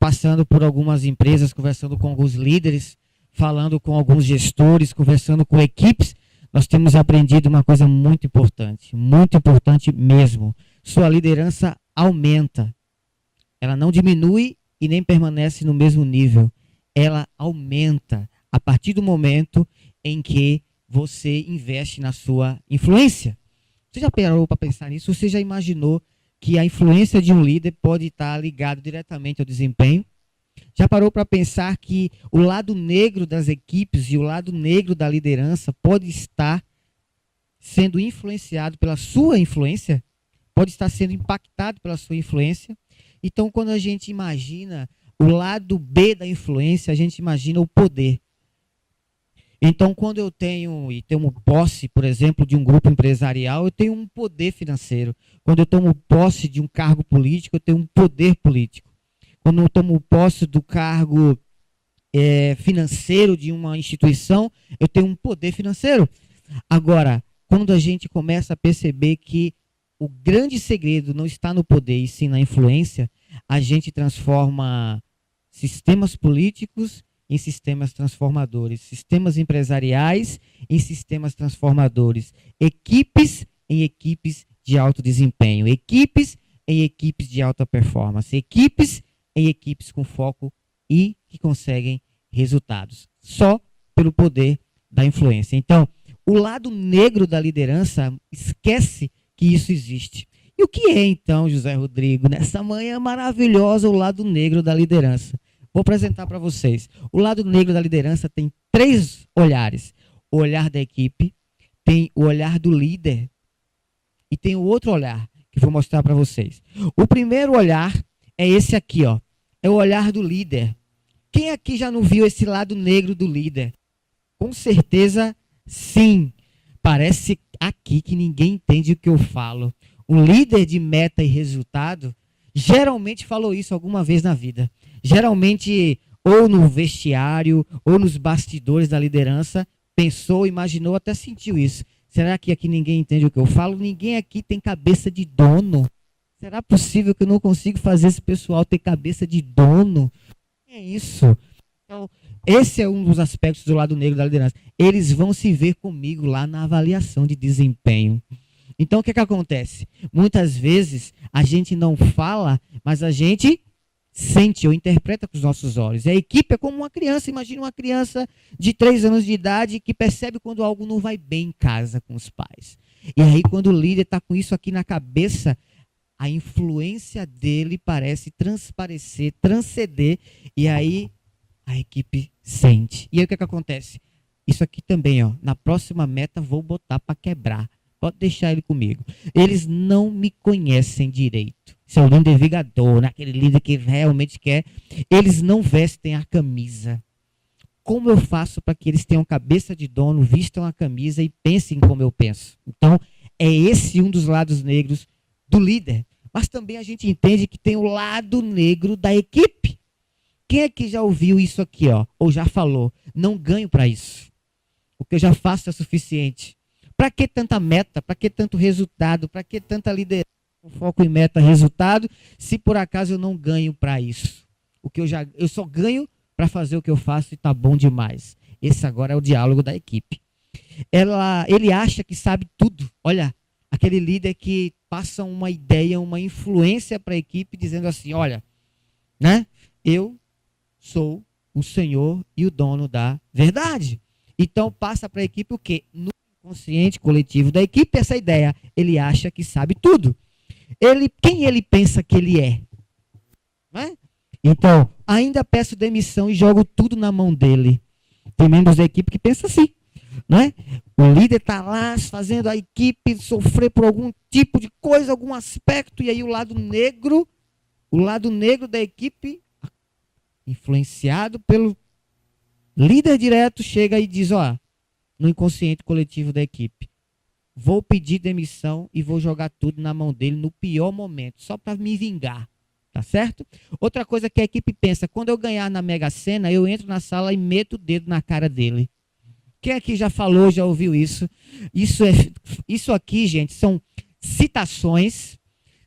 passando por algumas empresas, conversando com alguns líderes, falando com alguns gestores, conversando com equipes, nós temos aprendido uma coisa muito importante mesmo. Sua liderança aumenta. Ela não diminui e nem permanece no mesmo nível. Ela aumenta a partir do momento em que você investe na sua influência. Você já parou para pensar nisso? Você já imaginou que a influência de um líder pode estar ligado diretamente ao desempenho? Já parou para pensar que o lado negro das equipes e o lado negro da liderança pode estar sendo influenciado pela sua influência? Pode estar sendo impactado pela sua influência? Então, quando a gente imagina o lado B da influência, a gente imagina o poder. Então, quando eu tenho posse, por exemplo, de um grupo empresarial, eu tenho um poder financeiro. Quando eu tomo posse de um cargo político, eu tenho um poder político. Quando eu tomo posse do cargo financeiro de uma instituição, eu tenho um poder financeiro. Agora, quando a gente começa a perceber que o grande segredo não está no poder e sim na influência, a gente transforma sistemas políticos em sistemas transformadores, sistemas empresariais em sistemas transformadores, equipes em equipes de alto desempenho, equipes em equipes de alta performance, equipes em equipes com foco e que conseguem resultados, só pelo poder da influência. Então, o lado negro da liderança, esquece que isso existe. E o que é então, José Rodrigo, nessa manhã maravilhosa, o lado negro da liderança? Vou apresentar para vocês. O lado negro da liderança tem 3 olhares. O olhar da equipe, tem o olhar do líder e tem o outro olhar que vou mostrar para vocês. O primeiro olhar é esse aqui, ó. É o olhar do líder. Quem aqui já não viu esse lado negro do líder? Com certeza, sim. Parece aqui que ninguém entende o que eu falo. Um líder de meta e resultado geralmente falou isso alguma vez na vida. Geralmente, ou no vestiário, ou nos bastidores da liderança, pensou, imaginou, até sentiu isso. Será que aqui ninguém entende o que eu falo? Ninguém aqui tem cabeça de dono. Será possível que eu não consiga fazer esse pessoal ter cabeça de dono? É isso. Então, esse é um dos aspectos do lado negro da liderança. Eles vão se ver comigo lá na avaliação de desempenho. Então, o que acontece? Muitas vezes, a gente não fala, mas a gente sente ou interpreta com os nossos olhos. A equipe é como uma criança. Imagina uma criança de 3 anos de idade que percebe quando algo não vai bem em casa com os pais. E aí, quando o líder está com isso aqui na cabeça, a influência dele parece transparecer, transcender, e aí a equipe sente. E aí o que acontece? Isso aqui também, ó, na próxima meta vou botar para quebrar. Pode deixar ele comigo. Eles não me conhecem direito. Esse é o líder vigador, né? Aquele líder que realmente quer. Eles não vestem a camisa. Como eu faço para que eles tenham cabeça de dono, vistam a camisa e pensem como eu penso? Então, é esse um dos lados negros do líder. Mas também a gente entende que tem o lado negro da equipe. Quem é que já ouviu isso aqui, ó? Ou já falou? Não ganho para isso. O que eu já faço é suficiente. Para que tanta meta? Para que tanto resultado? Para que tanta liderança com foco em meta, resultado, se por acaso eu não ganho para isso? Eu só ganho para fazer o que eu faço e tá bom demais. Esse agora é o diálogo da equipe. Ele acha que sabe tudo. Olha, aquele líder que passa uma ideia, uma influência para a equipe, dizendo assim, olha, né? Eu sou o senhor e o dono da verdade. Então passa para a equipe o quê? No inconsciente coletivo da equipe, essa ideia. Ele acha que sabe tudo. Quem ele pensa que ele é? Né? Então, ainda peço demissão e jogo tudo na mão dele. Tem membros da equipe que pensam assim. Não é? O líder está lá fazendo a equipe sofrer por algum tipo de coisa, algum aspecto, e aí o lado negro da equipe, influenciado pelo líder direto, chega e diz, ó, no inconsciente coletivo da equipe, vou pedir demissão e vou jogar tudo na mão dele no pior momento, só para me vingar. Tá certo? Outra coisa que a equipe pensa, quando eu ganhar na Mega Sena, eu entro na sala e meto o dedo na cara dele. Quem aqui já falou, já ouviu isso? Isso aqui, gente, são citações,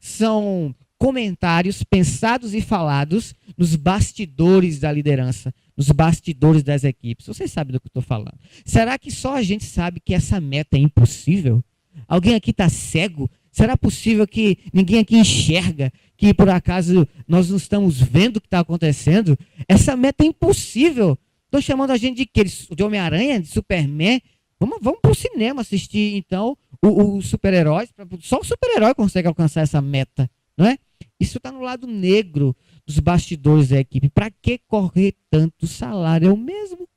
são comentários pensados e falados nos bastidores da liderança, nos bastidores das equipes. Vocês sabem do que eu estou falando. Será que só a gente sabe que essa meta é impossível? Alguém aqui está cego? Será possível que ninguém aqui enxerga que por acaso nós não estamos vendo o que está acontecendo? Essa meta é impossível. Estão chamando a gente de quê? De Homem-Aranha, de Superman? Vamos para o cinema assistir, então, os super-heróis. Só o super-herói consegue alcançar essa meta, não é? Isso está no lado negro dos bastidores da equipe. Para que correr tanto? O salário é o mesmo.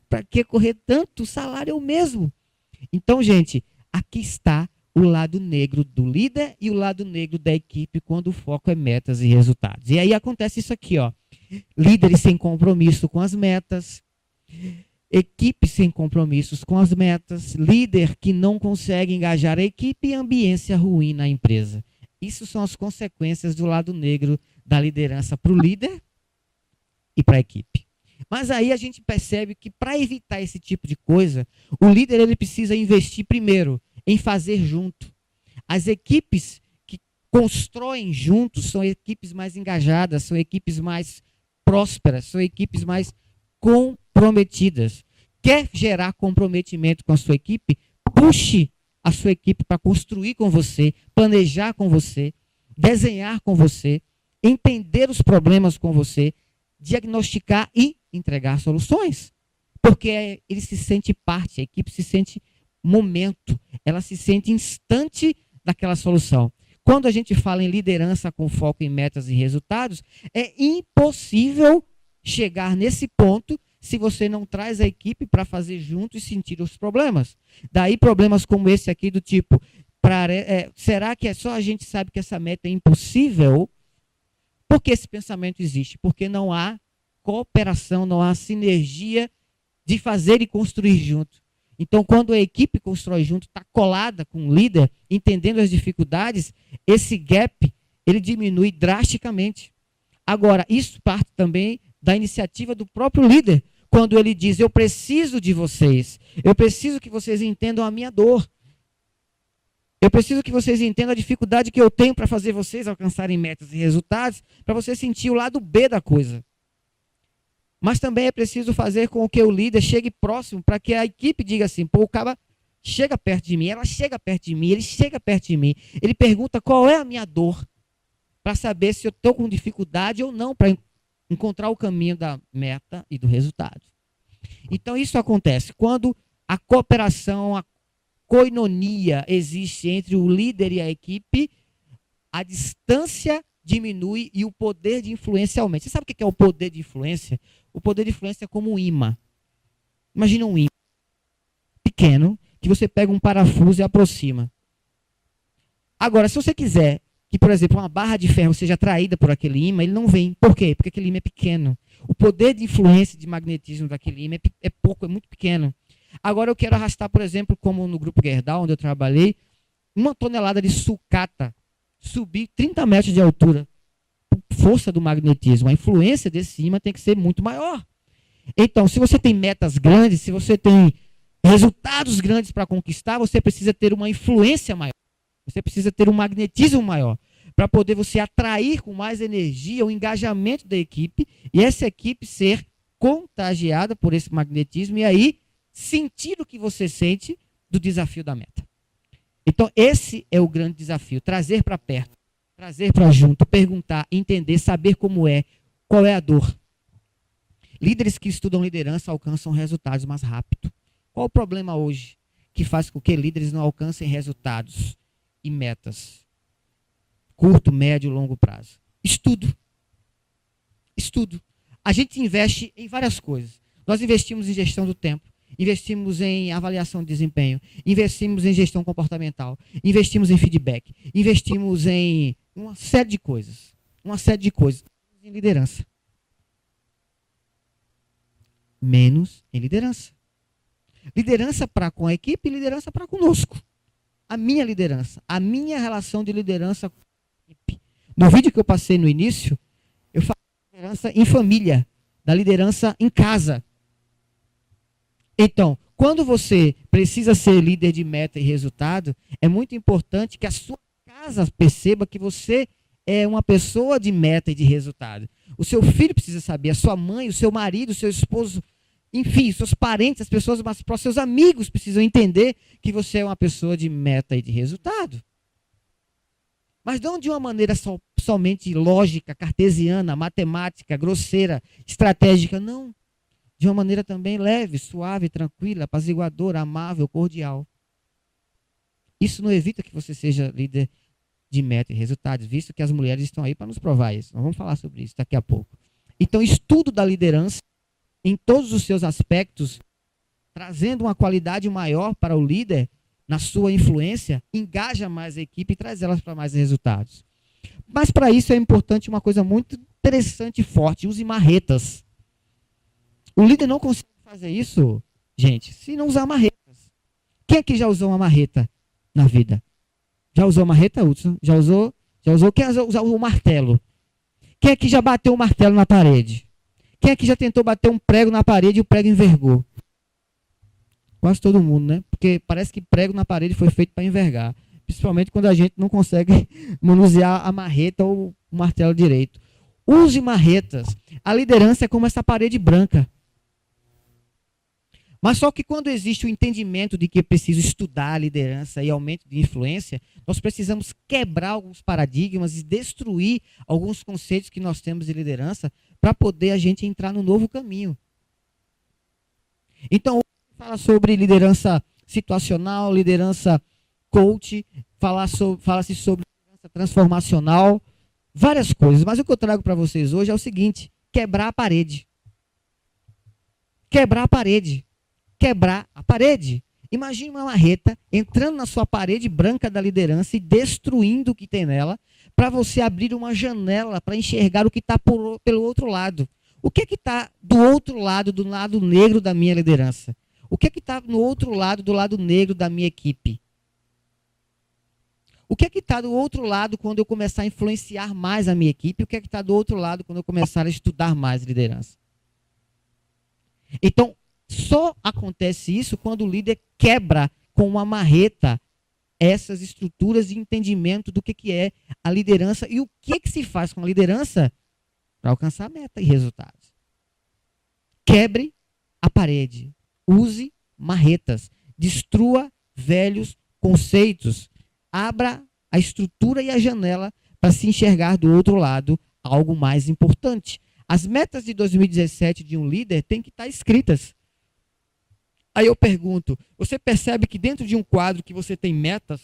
Para que correr tanto? O salário é o mesmo. Então, gente, aqui está o lado negro do líder e o lado negro da equipe quando o foco é metas e resultados. E aí acontece isso aqui, ó. Líderes sem compromisso com as metas, equipe sem compromissos com as metas, líder que não consegue engajar a equipe e ambiência ruim na empresa. Isso são as consequências do lado negro da liderança para o líder e para a equipe. Mas aí a gente percebe que para evitar esse tipo de coisa, o líder ele precisa investir primeiro em fazer junto. As equipes que constroem juntos são equipes mais engajadas, são equipes mais prósperas, são equipes mais comprometidas. Quer gerar comprometimento com a sua equipe? Puxe a sua equipe para construir com você, planejar com você, desenhar com você, entender os problemas com você, diagnosticar e entregar soluções. Porque ele se sente parte, a equipe se sente momento, ela se sente instante daquela solução. Quando a gente fala em liderança com foco em metas e resultados, é impossível chegar nesse ponto se você não traz a equipe para fazer junto e sentir os problemas. Daí problemas como esse aqui do tipo, será que é só a gente sabe que essa meta é impossível? Por que esse pensamento existe? Porque não há cooperação, não há sinergia de fazer e construir junto. Então, quando a equipe constrói junto, está colada com o líder, entendendo as dificuldades, esse gap ele diminui drasticamente. Agora, isso parte também da iniciativa do próprio líder, quando ele diz, eu preciso de vocês, eu preciso que vocês entendam a minha dor, eu preciso que vocês entendam a dificuldade que eu tenho para fazer vocês alcançarem metas e resultados, para você sentir o lado B da coisa. Mas também é preciso fazer com que o líder chegue próximo para que a equipe diga assim, pô, o cara chega perto de mim, ela chega perto de mim, ele chega perto de mim, ele pergunta qual é a minha dor, para saber se eu estou com dificuldade ou não, para encontrar o caminho da meta e do resultado. Então isso acontece quando a cooperação, a koinonia existe entre o líder e a equipe, a distância diminui e o poder de influência aumenta. Você sabe o que é o poder de influência? O poder de influência é como um imã. Imagina um imã pequeno, que você pega um parafuso e aproxima. Agora, se você quiser que, por exemplo, uma barra de ferro seja atraída por aquele imã, ele não vem. Por quê? Porque aquele imã é pequeno. O poder de influência de magnetismo daquele imã é pouco, é muito pequeno. Agora eu quero arrastar, por exemplo, como no Grupo Gerdau, onde eu trabalhei, 1 tonelada de sucata, subir 30 metros de altura. Força do magnetismo, a influência desse imã tem que ser muito maior. Então, se você tem metas grandes, se você tem resultados grandes para conquistar, você precisa ter uma influência maior. Você precisa ter um magnetismo maior para poder você atrair com mais energia o engajamento da equipe e essa equipe ser contagiada por esse magnetismo e aí sentir o que você sente do desafio da meta. Então, esse é o grande desafio, trazer para perto, trazer para junto, perguntar, entender, saber como é, qual é a dor. Líderes que estudam liderança alcançam resultados mais rápido. Qual o problema hoje que faz com que líderes não alcancem resultados e metas? Curto, médio, longo prazo. Estudo. Estudo. A gente investe em várias coisas. Nós investimos em gestão do tempo, investimos em avaliação de desempenho, investimos em gestão comportamental, investimos em feedback, investimos em uma série de coisas. Uma série de coisas. Em liderança. Menos em liderança. Liderança para com a equipe e liderança para conosco. A minha liderança, a minha relação de liderança com a equipe. No vídeo que eu passei no início, eu falei da liderança em família, da liderança em casa. Então, quando você precisa ser líder de meta e resultado, é muito importante que a sua casa perceba que você é uma pessoa de meta e de resultado. O seu filho precisa saber, a sua mãe, o seu marido, o seu esposo, enfim, seus parentes, as pessoas mais próximas, seus amigos precisam entender que você é uma pessoa de meta e de resultado. Mas não de uma maneira somente lógica, cartesiana, matemática, grosseira, estratégica, não. De uma maneira também leve, suave, tranquila, apaziguadora, amável, cordial. Isso não evita que você seja líder de meta e resultados, visto que as mulheres estão aí para nos provar isso. Nós vamos falar sobre isso daqui a pouco. Então, estudo da liderança em todos os seus aspectos, trazendo uma qualidade maior para o líder na sua influência, engaja mais a equipe e traz elas para mais resultados. Mas para isso é importante uma coisa muito interessante e forte, use marretas. O líder não consegue fazer isso, gente, se não usar marretas. Quem aqui já usou uma marreta na vida? Já usou marreta, Hudson? Já usou? Quem usou o martelo? Quem aqui já bateu o martelo na parede? Quem aqui já tentou bater um prego na parede e o prego envergou? Quase todo mundo, né? Porque parece que prego na parede foi feito para envergar. Principalmente quando a gente não consegue manusear a marreta ou o martelo direito. Use marretas. A liderança é como essa parede branca. Mas só que quando existe o entendimento de que é preciso estudar a liderança e aumento de influência, nós precisamos quebrar alguns paradigmas e destruir alguns conceitos que nós temos de liderança para poder a gente entrar no novo caminho. Então, fala sobre liderança situacional, liderança coach, fala-se sobre liderança transformacional, várias coisas. Mas o que eu trago para vocês hoje é o seguinte: quebrar a parede. Quebrar a parede. Quebrar a parede. Imagine uma marreta entrando na sua parede branca da liderança e destruindo o que tem nela, para você abrir uma janela para enxergar o que está pelo outro lado. O que está do outro lado, do lado negro da minha liderança? O que está no outro lado, do lado negro da minha equipe? O que está do outro lado quando eu começar a influenciar mais a minha equipe? O que está do outro lado quando eu começar a estudar mais liderança? Então, só acontece isso quando o líder quebra com uma marreta essas estruturas de entendimento do que é a liderança e o que se faz com a liderança para alcançar a meta e resultados. Quebre a parede. Use marretas. Destrua velhos conceitos. Abra a estrutura e a janela para se enxergar do outro lado algo mais importante. As metas de 2017 de um líder têm que estar escritas. Aí eu pergunto, você percebe que dentro de um quadro que você tem metas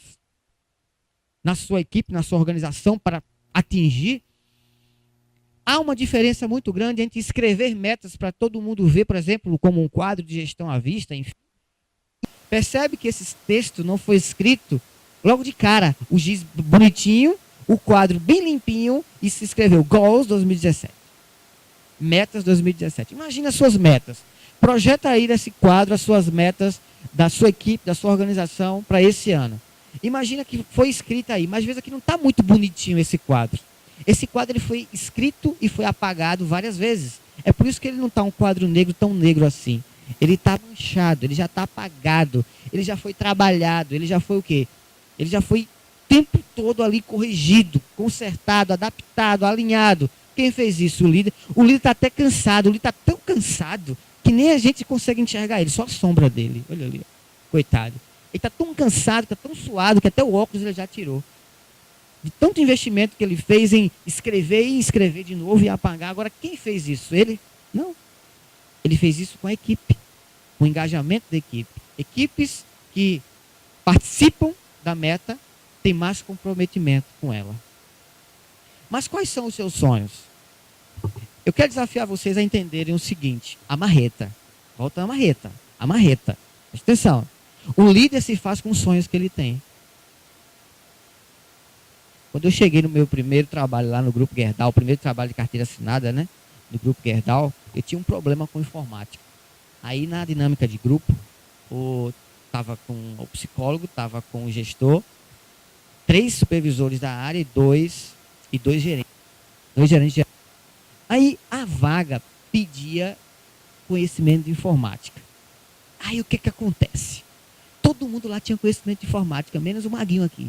na sua equipe, na sua organização para atingir, há uma diferença muito grande entre escrever metas para todo mundo ver, por exemplo, como um quadro de gestão à vista, enfim. Percebe que esse texto não foi escrito logo de cara, o giz bonitinho, o quadro bem limpinho e se escreveu Goals 2017. Metas 2017. Imagina as suas metas. Projeta aí nesse quadro as suas metas da sua equipe, da sua organização para esse ano. Imagina que foi escrito aí, mas às vezes aqui não está muito bonitinho esse quadro. Esse quadro ele foi escrito e foi apagado várias vezes. É por isso que ele não está um quadro negro tão negro assim. Ele está manchado, ele já está apagado, ele já foi trabalhado, ele já foi o quê? Ele já foi o tempo todo ali corrigido, consertado, adaptado, alinhado. Quem fez isso? O líder. O líder está até cansado, o líder está tão cansado que nem a gente consegue enxergar ele, só a sombra dele. Olha ali, coitado. Ele está tão cansado, está tão suado, que até o óculos ele já tirou. De tanto investimento que ele fez em escrever e escrever de novo e apagar. Agora, quem fez isso? Ele? Não. Ele fez isso com a equipe, com o engajamento da equipe. Equipes que participam da meta têm mais comprometimento com ela. Mas quais são os seus sonhos? Eu quero desafiar vocês a entenderem o seguinte: a marreta. Volta a marreta. A marreta. Presta atenção. O líder se faz com os sonhos que ele tem. Quando eu cheguei no meu primeiro trabalho lá no Grupo Gerdau, o primeiro trabalho de carteira assinada, né? Do Grupo Gerdau, eu tinha um problema com informática. Aí na dinâmica de grupo, estava com o psicólogo, estava com o gestor, 3 supervisores da área e dois gerentes. 2 gerentes de... Aí a vaga pedia conhecimento de informática. Aí o que acontece? Todo mundo lá tinha conhecimento de informática, menos o Maguinho aqui.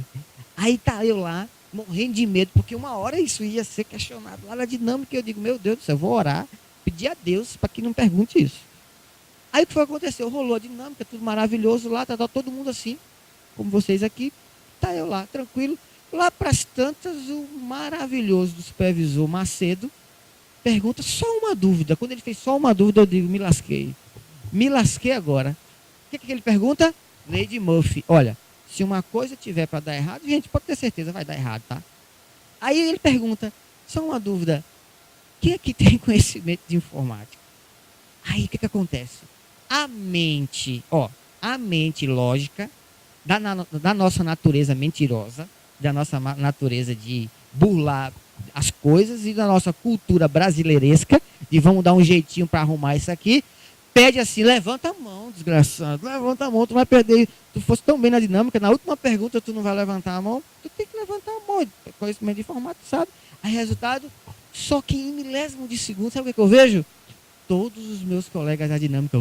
Aí tá eu lá, morrendo de medo, porque uma hora isso ia ser questionado lá na dinâmica, e eu digo, meu Deus do céu, eu vou orar, pedir a Deus para que não pergunte isso. Aí o que foi que aconteceu? Rolou a dinâmica, tudo maravilhoso lá, tá todo mundo assim, como vocês aqui, tá eu lá, tranquilo. Lá para as tantas, o maravilhoso do supervisor Macedo pergunta só uma dúvida. Quando ele fez só uma dúvida, eu digo, me lasquei. Me lasquei agora. O que ele pergunta? Lady Murphy. Olha, se uma coisa tiver para dar errado, gente, pode ter certeza, vai dar errado, tá? Aí ele pergunta, só uma dúvida, quem aqui tem conhecimento de informática? Aí o que acontece? A mente lógica da nossa natureza mentirosa, da nossa natureza de burlar as coisas e da nossa cultura brasileiresca, de vamos dar um jeitinho para arrumar isso aqui, pede assim, levanta a mão, desgraçado, levanta a mão, tu vai perder, tu fosse tão bem na dinâmica, na última pergunta tu não vai levantar a mão, tu tem que levantar a mão, conhecimento de informática, sabe? Aí resultado, só que em milésimo de segundo, sabe o que eu vejo? Todos os meus colegas da dinâmica,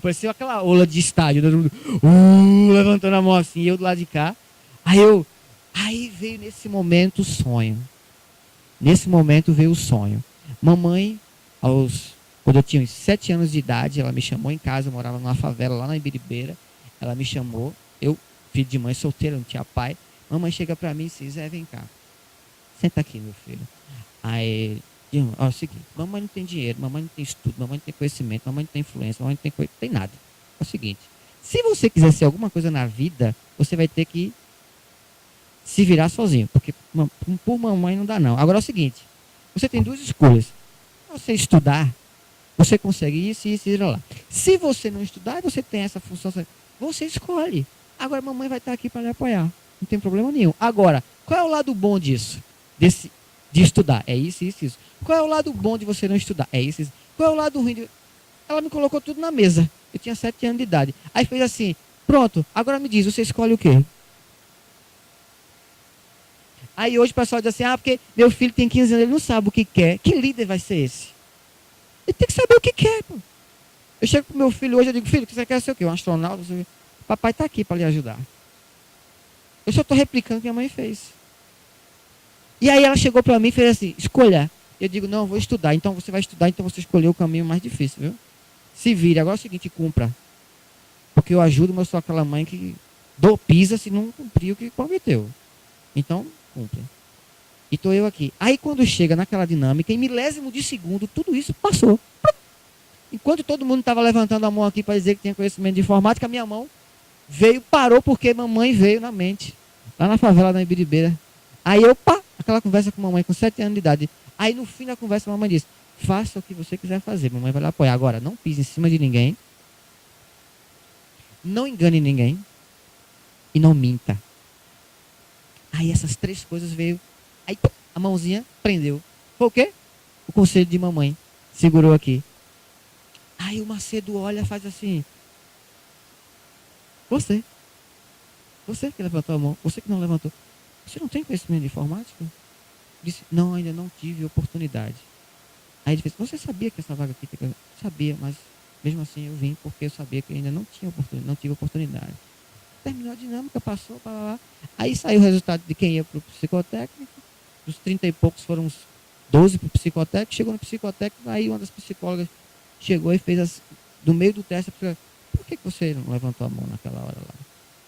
parecia aquela ola de estádio, todo mundo, levantando a mão assim, eu do lado de cá. Aí veio nesse momento o sonho. Nesse momento veio o sonho. Mamãe, quando eu tinha uns 7 anos de idade, ela me chamou em casa, eu morava numa favela lá na Ibiribeira. Ela me chamou, eu, filho de mãe solteira, não tinha pai. Mamãe chega pra mim e diz, Zé, vem cá. Senta aqui, meu filho. Aí, ó, é o seguinte, mamãe não tem dinheiro, mamãe não tem estudo, mamãe não tem conhecimento, mamãe não tem influência, mamãe não tem nada. É o seguinte, se você quiser ser alguma coisa na vida, você vai ter que se virar sozinho, porque por mamãe não dá não. Agora é o seguinte, você tem 2 escolhas. Você estudar, você consegue isso e ir lá. Se você não estudar, você tem essa função, você escolhe. Agora mamãe vai estar aqui para lhe apoiar, não tem problema nenhum. Agora, qual é o lado bom disso? De estudar? É isso, isso, isso. Qual é o lado bom de você não estudar? É isso, isso. Qual é o lado ruim? Ela me colocou tudo na mesa. Eu tinha 7 anos de idade. Aí fez assim, pronto, agora me diz, você escolhe o quê? Aí hoje o pessoal diz assim, porque meu filho tem 15 anos, ele não sabe o que quer. Que líder vai ser esse? Ele tem que saber o que quer, pô. Eu chego pro meu filho hoje, eu digo, filho, você quer ser o quê? Um astronauta? Papai está aqui para lhe ajudar. Eu só estou replicando o que minha mãe fez. E aí ela chegou para mim e fez assim, escolha. Eu digo, não, eu vou estudar. Então você vai estudar, então você escolheu o caminho mais difícil, viu? Se vire. Agora é o seguinte, cumpra. Porque eu ajudo, mas eu sou aquela mãe que pisa se não cumprir o que prometeu. Então, cumpre. E estou eu aqui. Aí quando chega naquela dinâmica, em milésimo de segundo, tudo isso passou. Enquanto todo mundo estava levantando a mão aqui para dizer que tinha conhecimento de informática, a minha mão parou porque mamãe veio na mente. Lá na favela da Ibiribeira. Aí eu, aquela conversa com a mamãe com 7 anos de idade. Aí no fim da conversa a mamãe disse, faça o que você quiser fazer, mamãe vai lhe apoiar. Agora, não pise em cima de ninguém, não engane ninguém e não minta. Aí essas 3 coisas veio, aí a mãozinha prendeu. Foi o quê? O conselho de mamãe. Segurou aqui. Aí o Macedo olha, faz assim, você que levantou a mão, você que não levantou, você não tem conhecimento de informática? Disse, não, ainda não tive oportunidade. Aí ele fez, você sabia que essa vaga aqui tem que... Sabia, mas mesmo assim eu vim porque eu sabia que ainda não tive oportunidade. Terminou a dinâmica, passou, aí saiu o resultado de quem ia para o psicotécnico. Dos 30 e poucos foram uns 12 para o psicotécnico. Chegou no psicotécnico, aí uma das psicólogas chegou e fez do meio do teste, por que você não levantou a mão naquela hora lá?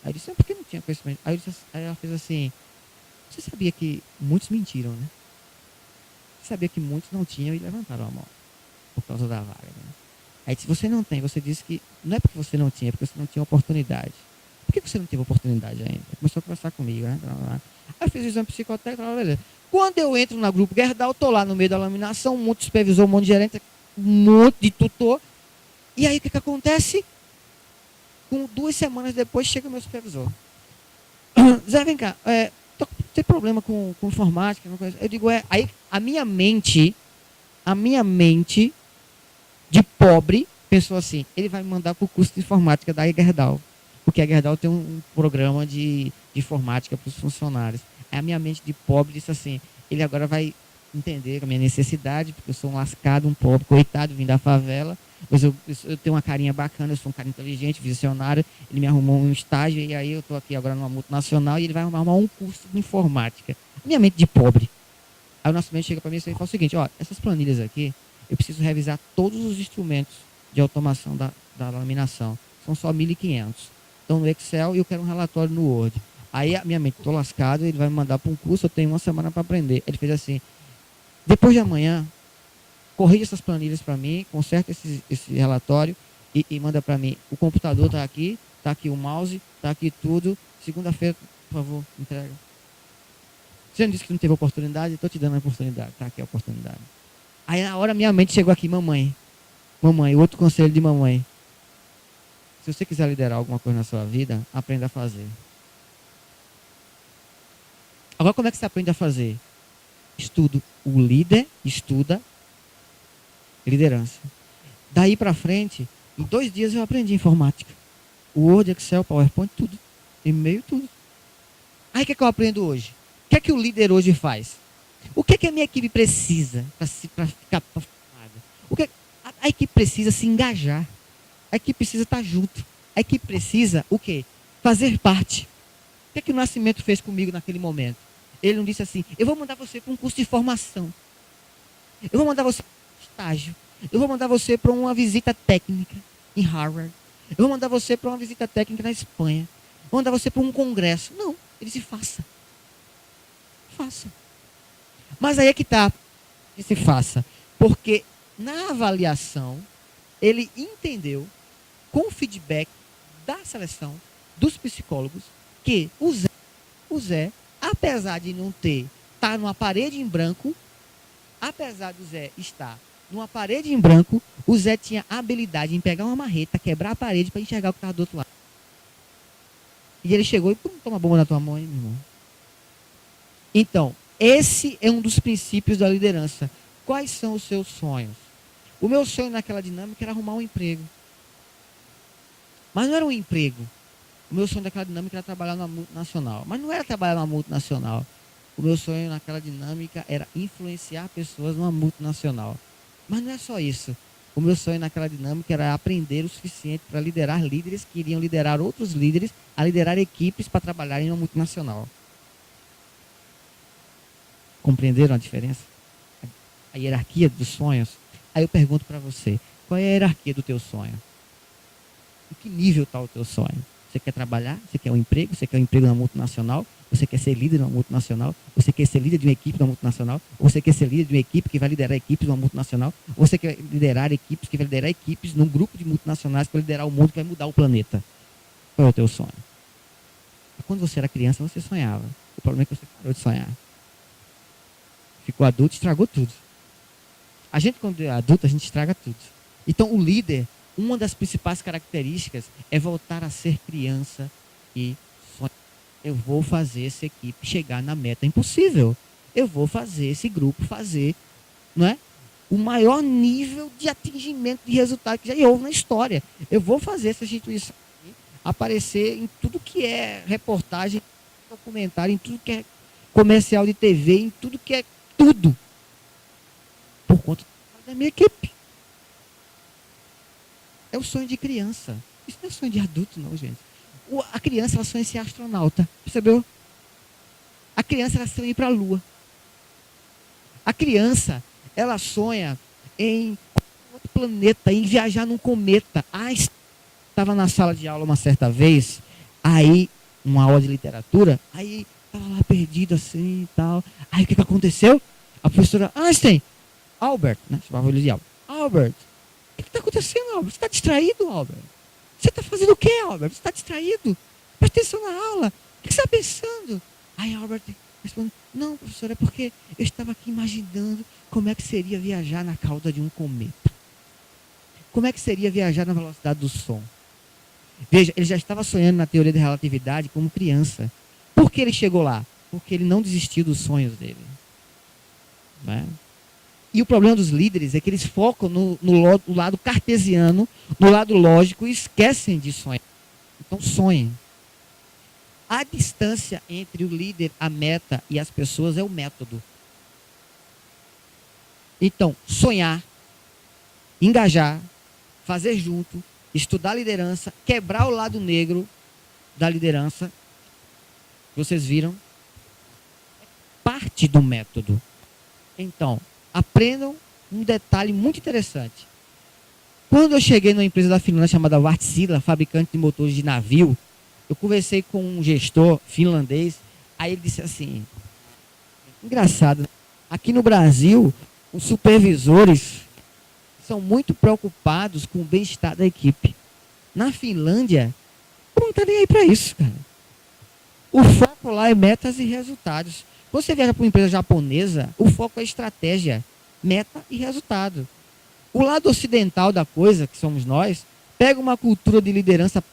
Aí eu disse, porque não tinha conhecimento. Aí ela fez assim, você sabia que muitos mentiram, né? Você sabia que muitos não tinham e levantaram a mão por causa da vaga, né? Aí se você não tem, você disse que não é porque você não tinha, é porque você não tinha oportunidade. Por que você não teve oportunidade ainda? Começou a conversar comigo, né? Aí eu fiz o exame psicotécnico, beleza. Quando eu entro na grupo Gerdau, eu tô lá no meio da laminação, um monte de supervisor, um monte de gerente, um monte de tutor. E aí o que acontece? Com 2 semanas depois chega o meu supervisor. Zé, vem cá, tem problema com informática? Eu digo, aí a minha mente de pobre pensou assim, ele vai me mandar para o curso de informática da Gerdau. Porque a Gerdau tem um programa de informática para os funcionários. Aí a minha mente de pobre disse assim, ele agora vai entender a minha necessidade, porque eu sou um lascado, um pobre, coitado, vim da favela, Mas eu tenho uma carinha bacana, eu sou um cara inteligente, visionário. Ele me arrumou um estágio e aí eu estou aqui agora numa multinacional e ele vai arrumar um curso de informática. Minha mente de pobre. Aí o nosso cliente chega para mim e fala o seguinte: ó, essas planilhas aqui, eu preciso revisar todos os instrumentos de automação da laminação. São só 1.500. Então no Excel e eu quero um relatório no Word. Aí a minha mente, estou lascado, ele vai me mandar para um curso, eu tenho uma semana para aprender. Ele fez assim: depois de amanhã, corrige essas planilhas para mim, conserta esse relatório e manda para mim. O computador está aqui o mouse, está aqui tudo. Segunda-feira, por favor, entrega. Você não disse que não teve oportunidade? Estou te dando a oportunidade. Está aqui a oportunidade. Aí na hora minha mente chegou aqui: mamãe, outro conselho de mamãe. Se você quiser liderar alguma coisa na sua vida, aprenda a fazer. Agora, como é que você aprende a fazer? Estudo. O líder estuda liderança. Daí para frente, em 2 dias eu aprendi informática. Word, Excel, PowerPoint, tudo. E-mail, tudo. Aí o que é que eu aprendo hoje? O que é que o líder hoje faz? O que é que a minha equipe precisa para ficar formada? A equipe precisa se engajar. A equipe precisa estar junto. A equipe precisa o quê? Fazer parte. O que é que o Nascimento fez comigo naquele momento? Ele não disse assim: eu vou mandar você para um curso de formação. Eu vou mandar você para um estágio. Eu vou mandar você para uma visita técnica em Harvard. Eu vou mandar você para uma visita técnica na Espanha. Vou mandar você para um congresso. Não, ele disse: faça. Faça. Mas aí é que está. Ele se faça. Porque na avaliação, ele entendeu, com o feedback da seleção, dos psicólogos, que o Zé, apesar de não estar numa parede em branco, apesar do Zé estar numa parede em branco, o Zé tinha a habilidade em pegar uma marreta, quebrar a parede para enxergar o que estava do outro lado. E ele chegou e toma a bomba na tua mão, hein, meu irmão. Então, esse é um dos princípios da liderança. Quais são os seus sonhos? O meu sonho naquela dinâmica era arrumar um emprego. Mas não era um emprego. O meu sonho naquela dinâmica era trabalhar numa multinacional. Mas não era trabalhar numa multinacional. O meu sonho naquela dinâmica era influenciar pessoas numa multinacional. Mas não é só isso. O meu sonho naquela dinâmica era aprender o suficiente para liderar líderes que iriam liderar outros líderes a liderar equipes para trabalhar em uma multinacional. Compreenderam a diferença? A hierarquia dos sonhos. Aí eu pergunto para você: qual é a hierarquia do teu sonho? Em que nível está o teu sonho? Você quer trabalhar? Você quer um emprego? Você quer um emprego na multinacional? Você quer ser líder numa multinacional? Você quer ser líder de uma equipe numa multinacional? Ou você quer ser líder de uma equipe que vai liderar equipes numa multinacional? Ou você quer liderar equipes que vai liderar equipes num grupo de multinacionais que vai liderar o mundo, que vai mudar o planeta? Qual é o teu sonho? Quando você era criança, você sonhava. O problema é que você parou de sonhar. Ficou adulto e estragou tudo. A gente, quando é adulto, a gente estraga tudo. Então, o líder, uma das principais características é voltar a ser criança e sonhar. Eu vou fazer essa equipe chegar na meta impossível. Eu vou fazer esse grupo fazer, não é, o maior nível de atingimento de resultado que já houve na história. Eu vou fazer essa instituição aparecer em tudo que é reportagem, documentário, em tudo que é comercial de TV, em tudo que é tudo. Por conta da minha equipe. É o sonho de criança. Isso não é sonho de adulto, não, gente. A criança, ela sonha em ser astronauta. Percebeu? A criança, ela sonha em ir para a Lua. A criança, ela sonha em outro planeta, em viajar num cometa. Estava na sala de aula uma certa vez, aí, uma aula de literatura, aí estava lá perdido assim e tal. Aí o que aconteceu? A professora Einstein, Albert, né? Chamava ele de Albert. Albert, o que está acontecendo, Albert? Você está distraído, Albert? Você está fazendo o quê, Albert? Você está distraído? Presta atenção na aula. O que você está pensando? Aí Albert responde: não, professor, é porque eu estava aqui imaginando como é que seria viajar na cauda de um cometa. Como é que seria viajar na velocidade do som? Veja, ele já estava sonhando na teoria da relatividade como criança. Por que ele chegou lá? Porque ele não desistiu dos sonhos dele. Né? E o problema dos líderes é que eles focam no lado cartesiano, no lado lógico, e esquecem de sonhar. Então sonhem. A distância entre o líder, a meta e as pessoas é o método. Então, sonhar, engajar, fazer junto, estudar liderança, quebrar o lado negro da liderança. Vocês viram? É parte do método. Então, aprendam um detalhe muito interessante. Quando eu cheguei numa empresa da Finlândia chamada Wärtsilä, fabricante de motores de navio, eu conversei com um gestor finlandês, aí ele disse assim, engraçado, aqui no Brasil, os supervisores são muito preocupados com o bem-estar da equipe. Na Finlândia, não está nem aí para isso, cara. O foco lá é metas e resultados. Quando você viaja para uma empresa japonesa, o foco é estratégia, meta e resultado. O lado ocidental da coisa, que somos nós, pega uma cultura de liderança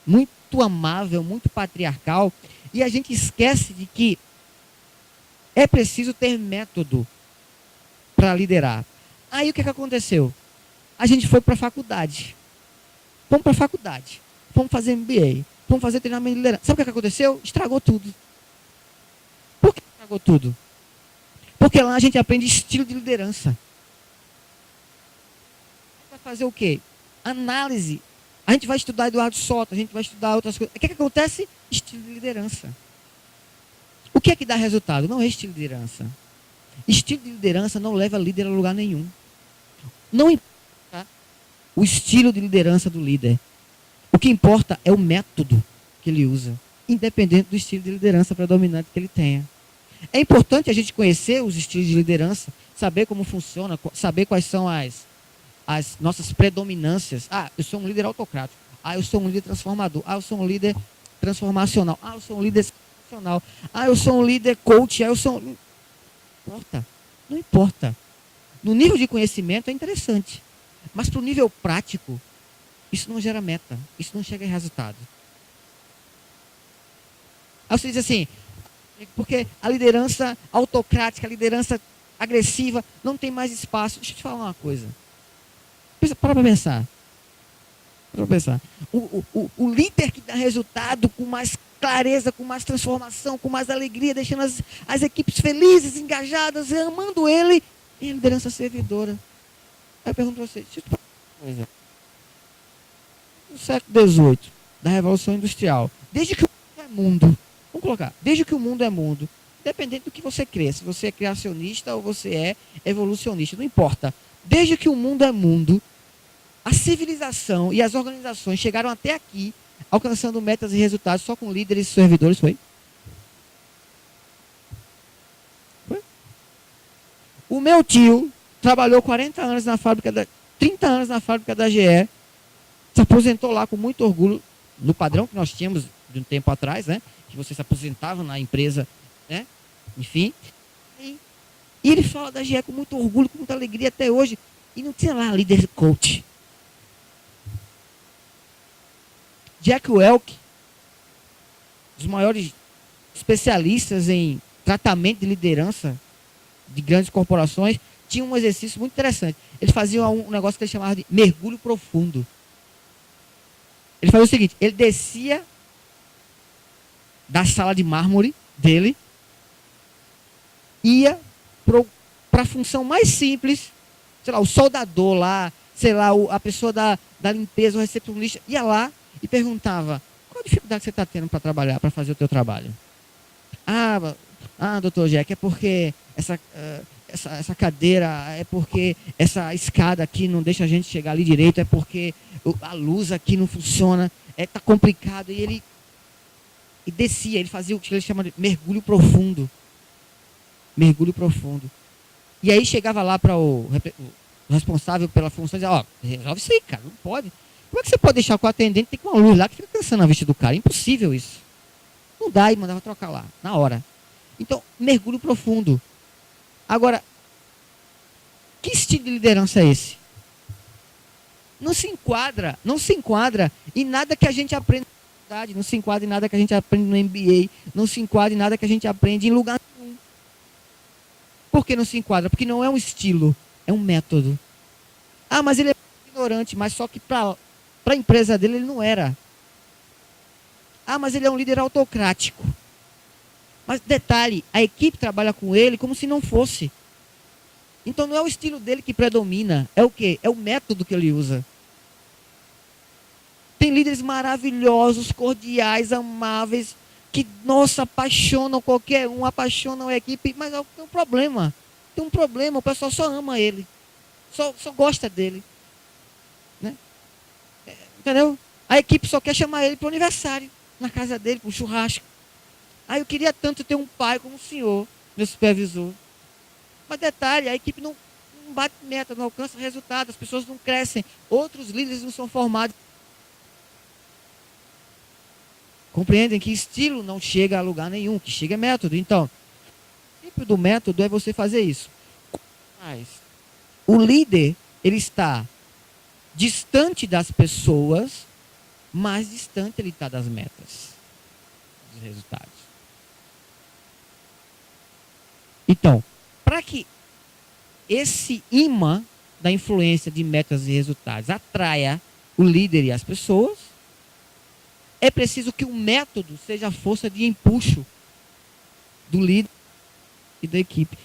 muito amável, muito patriarcal, e a gente esquece de que é preciso ter método para liderar. Aí o que aconteceu? A gente foi para a faculdade. Fomos para a faculdade. Fomos fazer MBA. Fomos fazer treinamento de liderança. Sabe o que aconteceu? Estragou tudo. Por que estragou tudo? Porque lá a gente aprende estilo de liderança. Vai fazer o quê? Análise. A gente vai estudar Eduardo Soto, a gente vai estudar outras coisas. O que acontece? Estilo de liderança. O que é que dá resultado? Não é estilo de liderança. Estilo de liderança não leva líder a lugar nenhum. Não importa o estilo de liderança do líder. O que importa é o método que ele usa, independente do estilo de liderança predominante que ele tenha. É importante a gente conhecer os estilos de liderança, saber como funciona, saber quais são as nossas predominâncias. Ah, eu sou um líder autocrático. Ah, eu sou um líder transformador. Ah, eu sou um líder transformacional. Ah, eu sou um líder excepcional. Ah, eu sou um líder coach. Ah, eu sou um... Não importa. Não importa. No nível de conhecimento é interessante. Mas para o nível prático, isso não gera meta. Isso não chega em resultado. Aí você diz assim, porque a liderança autocrática, a liderança agressiva, não tem mais espaço. Deixa eu te falar uma coisa. Para pensar. Para pensar. O líder que dá resultado com mais clareza, com mais transformação, com mais alegria, deixando as equipes felizes, engajadas, amando ele, é a liderança servidora. Aí eu pergunto para você, deixa eu te falar uma coisa. No século XVIII, da Revolução Industrial, desde que o mundo é mundo, vamos colocar, desde que o mundo é mundo, independente do que você crê, se você é criacionista ou você é evolucionista, não importa. Desde que o mundo é mundo, a civilização e as organizações chegaram até aqui, alcançando metas e resultados só com líderes e servidores, foi? O meu tio trabalhou 40 anos na fábrica, 30 anos na fábrica da GE, se aposentou lá com muito orgulho, no padrão que nós tínhamos de um tempo atrás, né? Que você se aposentava na empresa, né? Enfim. E ele fala da GE com muito orgulho, com muita alegria até hoje. E não tinha lá líder coach. Jack Welch, os maiores especialistas em tratamento de liderança de grandes corporações, tinha um exercício muito interessante. Ele fazia um negócio que ele chamava de mergulho profundo. Ele fazia o seguinte, ele descia da sala de mármore dele, ia para a função mais simples, sei lá, o soldador lá, sei lá, a pessoa da limpeza, o recepcionista, ia lá e perguntava, qual a dificuldade que você está tendo para trabalhar, para fazer o teu trabalho? Doutor Jack, é porque essa cadeira, é porque essa escada aqui não deixa a gente chegar ali direito, é porque a luz aqui não funciona, tá complicado. E ele descia, ele fazia o que ele chama de mergulho profundo. Mergulho profundo. E aí chegava lá para o responsável pela função e dizia, resolve isso aí, cara, não pode. Como é que você pode deixar com o atendente ter com uma luz lá que fica cansando a vista do cara? Impossível isso. Não dá, e mandava trocar lá, na hora. Então, mergulho profundo. Agora, que estilo de liderança é esse? Não se enquadra em nada que a gente aprende na faculdade, não se enquadra em nada que a gente aprende no MBA, não se enquadra em nada que a gente aprende em lugar nenhum. Por que não se enquadra? Porque não é um estilo, é um método. Mas ele é ignorante, mas só que para a empresa dele ele não era. Mas ele é um líder autocrático. Mas detalhe, a equipe trabalha com ele como se não fosse. Então não é o estilo dele que predomina, é o quê? É o método que ele usa. Tem líderes maravilhosos, cordiais, amáveis, que, nossa, apaixonam qualquer um, apaixonam a equipe, mas tem um problema. Tem um problema, o pessoal só ama ele. Só gosta dele. Né? Entendeu? A equipe só quer chamar ele para o aniversário, na casa dele, para o churrasco. Eu queria tanto ter um pai como o senhor, meu supervisor. Mas detalhe, a equipe não bate meta, não alcança resultado, as pessoas não crescem, outros líderes não são formados. Compreendem que estilo não chega a lugar nenhum, que chega é método. Então, o princípio do método é você fazer isso. Mas o líder, ele está distante das pessoas, mais distante ele está das metas, dos resultados. Então, para que esse imã da influência de metas e resultados atraia o líder e as pessoas, é preciso que o método seja a força de empuxo do líder e da equipe.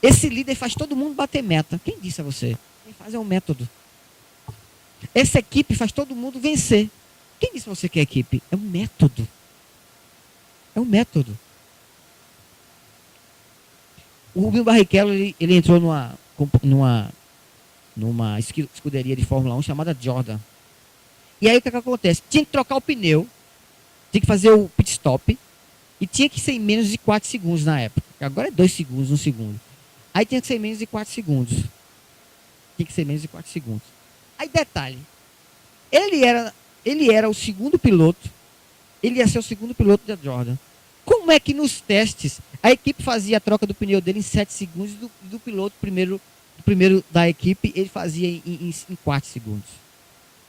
Esse líder faz todo mundo bater meta. Quem disse a você? Quem faz é o método. Essa equipe faz todo mundo vencer. Quem disse a você que é equipe? É o método. É o método. O Rubinho Barrichello, ele entrou numa escuderia de Fórmula 1 chamada Jordan. E aí o que acontece? Tinha que trocar o pneu, tinha que fazer o pit stop, e tinha que ser em menos de 4 segundos na época. Agora é 2 segundos, 1 segundo. Aí tinha que ser em menos de 4 segundos. Tinha que ser menos de 4 segundos. Aí detalhe, ele era o segundo piloto, ele ia ser o segundo piloto da Jordan. Como é que nos testes a equipe fazia a troca do pneu dele em 7 segundos e do piloto primeiro da equipe ele fazia em 4 segundos?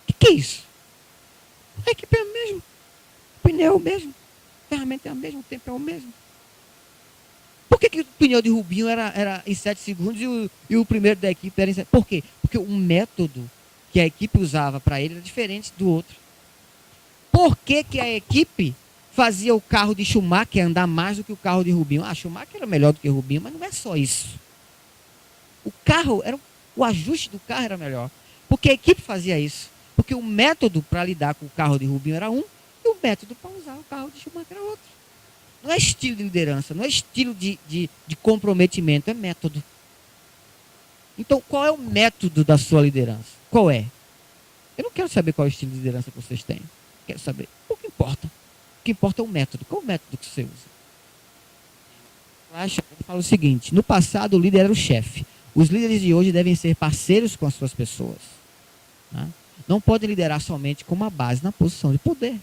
O que é isso? A equipe é a mesma, o pneu é o mesmo, a ferramenta é a mesma, o tempo é o mesmo. Por que o pneu de Rubinho era em 7 segundos e o primeiro da equipe era em 7? Por quê? Porque o método que a equipe usava para ele era diferente do outro. Por que a equipe fazia o carro de Schumacher andar mais do que o carro de Rubinho? Schumacher era melhor do que Rubinho, mas não é só isso. O ajuste do carro era melhor. Porque a equipe fazia isso. Porque o método para lidar com o carro de Rubinho era um, e o método para usar o carro de Schumacher era outro. Não é estilo de liderança, não é estilo de comprometimento, é método. Então, qual é o método da sua liderança? Qual é? Eu não quero saber qual é o estilo de liderança que vocês têm. Quero saber. O que importa? O que importa é o método. Qual é o método que você usa? Ele fala o seguinte: no passado, o líder era o chefe. Os líderes de hoje devem ser parceiros com as suas pessoas. Né? Não podem liderar somente com uma base na posição de poder.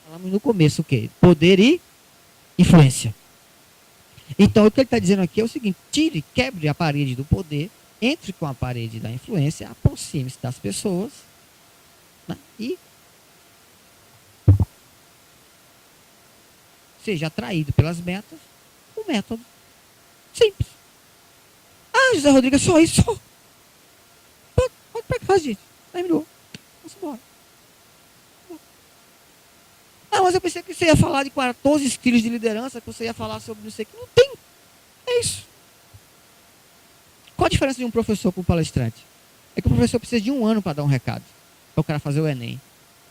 Falamos no começo o quê? Poder e influência. Então, o que ele está dizendo aqui é o seguinte: quebre a parede do poder, entre com a parede da influência, aproxime-se das pessoas, né? E seja atraído pelas metas, o método. Simples. José Rodrigues, só isso? Só. Pode para casa, gente. Terminou. Vamos embora. Mas eu pensei que você ia falar de 14 estilos de liderança, que você ia falar sobre não sei o que. Não tem. É isso. Qual a diferença de um professor para um palestrante? É que o professor precisa de 1 ano para dar um recado, para o cara fazer o Enem.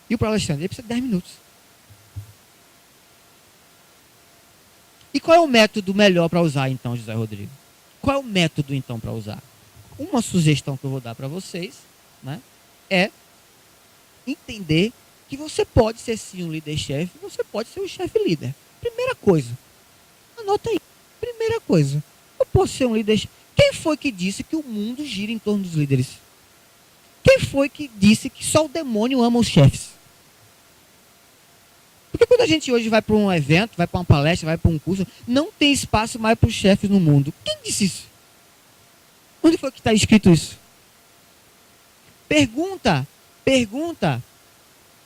E o palestrante, ele precisa de 10 minutos. E qual é o método melhor para usar, então, José Rodrigo? Qual é o método, então, para usar? Uma sugestão que eu vou dar para vocês, né, é entender que você pode ser sim um líder-chefe, você pode ser um chefe-líder. Primeira coisa, anota aí. Primeira coisa, eu posso ser um líder-chefe. Quem foi que disse que o mundo gira em torno dos líderes? Quem foi que disse que só o demônio ama os chefes? Porque quando a gente hoje vai para um evento, vai para uma palestra, vai para um curso, não tem espaço mais para os chefes no mundo. Quem disse isso? Onde foi que está escrito isso? Pergunta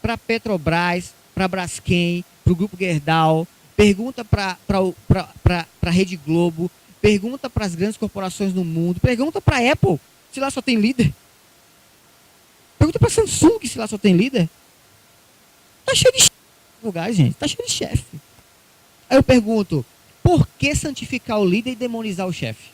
para a Petrobras, para a Braskem, para o Grupo Gerdau, pergunta para a Rede Globo, pergunta para as grandes corporações no mundo, pergunta para a Apple, se lá só tem líder. Pergunta para a Samsung, se lá só tem líder. Está cheio de lugar, gente. Está cheio de chefe. Aí eu pergunto, por que santificar o líder e demonizar o chefe?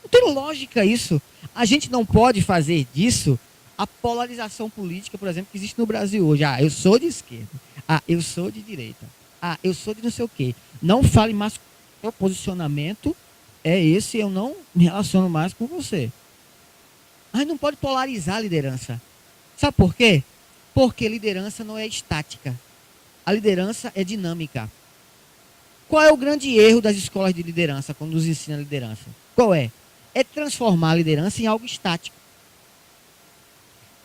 Não tem lógica isso. A gente não pode fazer disso a polarização política, por exemplo, que existe no Brasil hoje. Ah, eu sou de esquerda. Ah, eu sou de direita. Ah, eu sou de não sei o quê. Não fale mais com o seu posicionamento. É esse, eu não me relaciono mais com você. Mas não pode polarizar a liderança. Sabe por quê? Porque liderança não é estática. A liderança é dinâmica. Qual é o grande erro das escolas de liderança quando nos ensina a liderança? Qual é? É transformar a liderança em algo estático.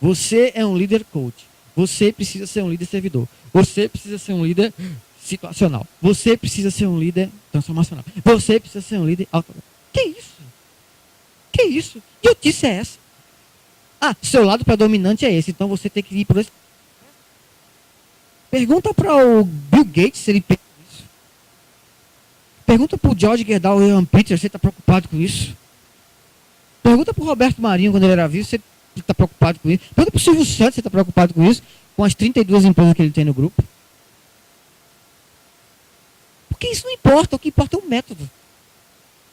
Você é um líder coach. Você precisa ser um líder servidor. Você precisa ser um líder situacional. Você precisa ser um líder transformacional. Você precisa ser um líder auto. Que isso? Que isso? Que notícia é essa? Ah, seu lado predominante é esse, então você tem que ir por esse. Pergunta para o Bill Gates se ele pensa nisso. Pergunta para o George Gerdau e o Ian Peter se ele está preocupado com isso. Pergunta para o Roberto Marinho, quando ele era vivo, se ele está preocupado com isso. Pergunta para o Silvio Santos se ele está preocupado com isso, com as 32 empresas que ele tem no grupo. Porque isso não importa, o que importa é o método.